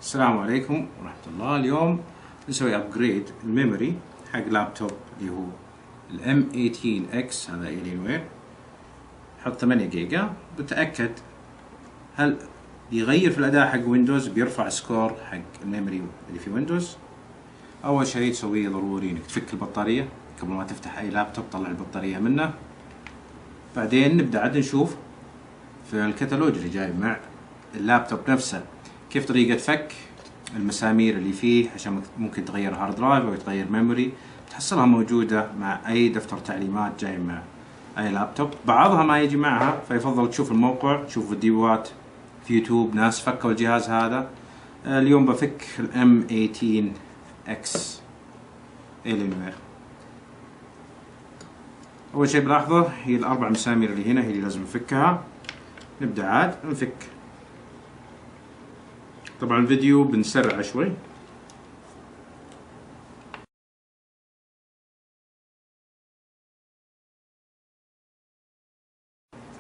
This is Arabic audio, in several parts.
السلام عليكم ورحمة الله. اليوم نسوي ابجريد الميموري حق لابتوب اللي هو الام 18 اكس. هذا الينوير حط 8 جيجا. بتأكد هل بيغير في الاداء حق ويندوز، بيرفع سكور حق الميموري اللي في ويندوز. اول شيء تسويه ضروري انك تفك البطارية قبل ما تفتح اي لابتوب، طلع البطارية منه. بعدين نبدأ عاد نشوف في الكتالوج اللي جاي مع اللابتوب نفسه كيف طريقة فك المسامير اللي فيه، عشان ممكن تغير هارد درايف او تغير ميموري. تحصلها موجودة مع اي دفتر تعليمات جاي مع اي لابتوب. بعضها ما يجي معها، فيفضل تشوف الموقع، تشوف فيديوهات في يوتيوب ناس فكوا الجهاز هذا. اليوم بفك الام 18 اكس الينوير. اول شيء بلاحظه هي الاربع مسامير اللي هنا، هي اللي لازم نفكها. نبدأ عاد نفك. طبعا الفيديو بنسرعه شوي.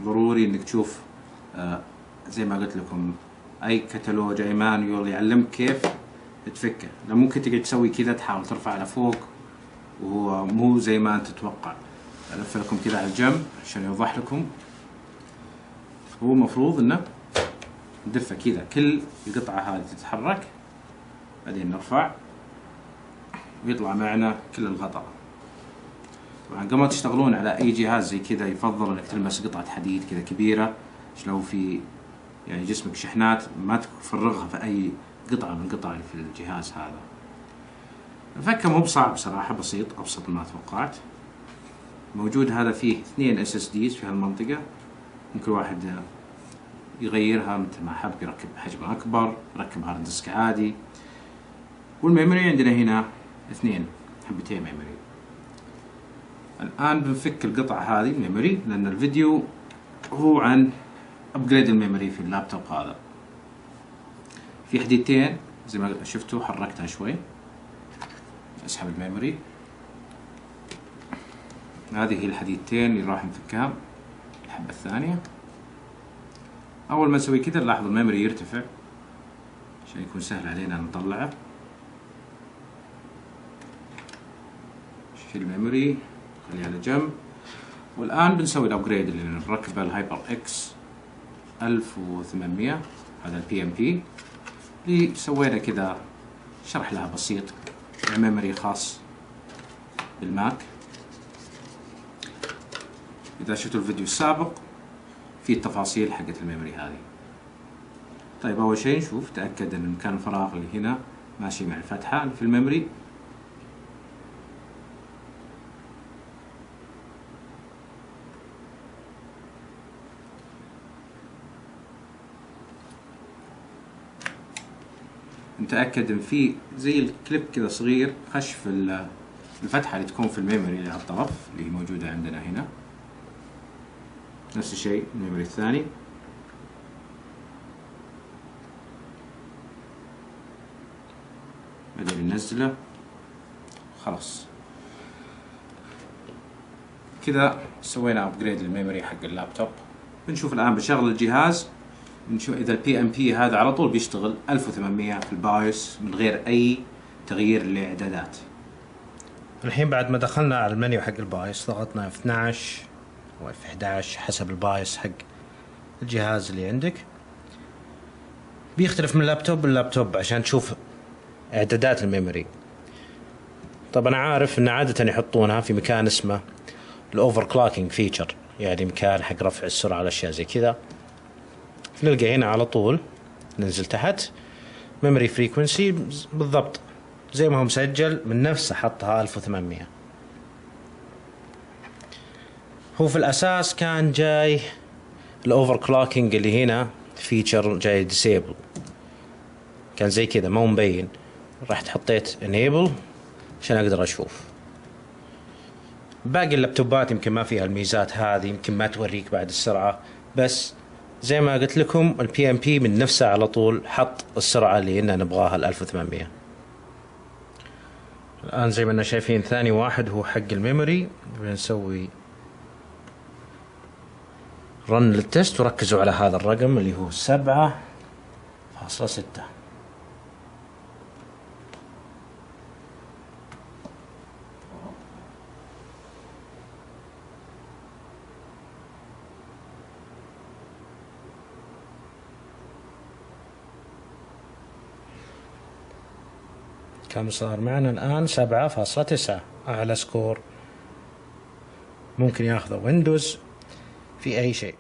ضروري انك تشوف زي ما قلت لكم اي كتالوج اي مانيول يعلمك كيف تفكه. لو ممكن تقعد تسوي كذا، تحاول ترفع لفوق وهو مو زي ما انت تتوقع. الف لكم كذا على الجنب عشان يوضح لكم. هو مفروض انه ندفه كذا، كل القطعة هذه تتحرك، بعدين نرفع ويطلع معنا كل الغطاء. طبعا قبل ما تشتغلون على اي جهاز زي كذا يفضل انك تلمس قطعة حديد كذا كبيرة، عشان لو في يعني جسمك شحنات ما تفرغها في اي قطعة من القطع اللي في الجهاز هذا. الفكة مو بصعب صراحة، بسيط، ابسط مما توقعت. موجود هذا فيه 2 SSDs في هالمنطقة، ممكن واحد يغيرها مثل ما حب، يركب حجم اكبر، يركب هارد ديسك عادي. والميموري عندنا هنا 2 حبتين ميموري. الآن بنفك القطعة هذه الميموري، لأن الفيديو هو عن أبجريد الميموري في اللابتوب هذا. في حديدتين زي ما شفتوا، حركتها شوي. أسحب الميموري. هذه هي الحديدتين اللي راح نفكها. الحبة الثانية أول ما نسوي كذا نلاحظ الميموري يرتفع عشان يكون سهل علينا نطلعه. شيل الميموري، خليه على جنب. والآن بنسوي الابجريد اللي نركبه الهايبر اكس 1800. هذا البي ام بي اللي سوينا كذا شرح لها بسيط، ميموري خاص بالماك. إذا شفتوا الفيديو السابق في التفاصيل حقت الميموري هذه. طيب أول شيء نشوف، تأكد أن مكان الفراغ اللي هنا ماشي مع الفتحة في الميموري. نتأكد ان في زي الكليب كذا صغير خش في الفتحة اللي تكون في الميموري اللي على الطرف، اللي هي موجودة عندنا هنا. نفس الشيء الميموري الثاني. بعدين ننزله. خلاص كذا سوينا ابجريد للميموري حق اللابتوب. بنشوف الآن بنشغل الجهاز، نشوف إذا البي ام بي هذا على طول بيشتغل 1800 في البايوس من غير أي تغيير للإعدادات. الحين بعد ما دخلنا على المنيو حق البايوس، ضغطنا F12 أو F11 حسب البايوس حق الجهاز اللي عندك. بيختلف من لابتوب للابتوب عشان تشوف إعدادات الميموري. طب أنا عارف إن عادة يحطونها في مكان اسمه الأوفر كلوكينج فيتشر، يعني مكان حق رفع السرعة الأشياء زي كذا. نلقى هنا على طول، ننزل تحت ميموري فريكونسي بالضبط زي ما هو مسجل من نفسه، حطها 1800. هو في الأساس كان جاي الأوفر كلوكينج اللي هنا فيتشر جاي ديسيبل، كان زي كذا ما هو مبين. رحت حطيت انيبل عشان أقدر أشوف. باقي اللابتوبات يمكن ما فيها الميزات هذه، يمكن ما توريك بعد السرعة، بس زي ما قلت لكم البي ام بي من نفسه على طول حط السرعة اللي إننا نبغاها 1800. الآن زي ما إننا شايفين ثاني واحد هو حق الميموري. بنسوي رن للتست، وركزوا على هذا الرقم اللي هو 7.6. كم صار معنا الآن؟ 7.9 أعلى سكور ممكن ياخذه ويندوز في أي شيء.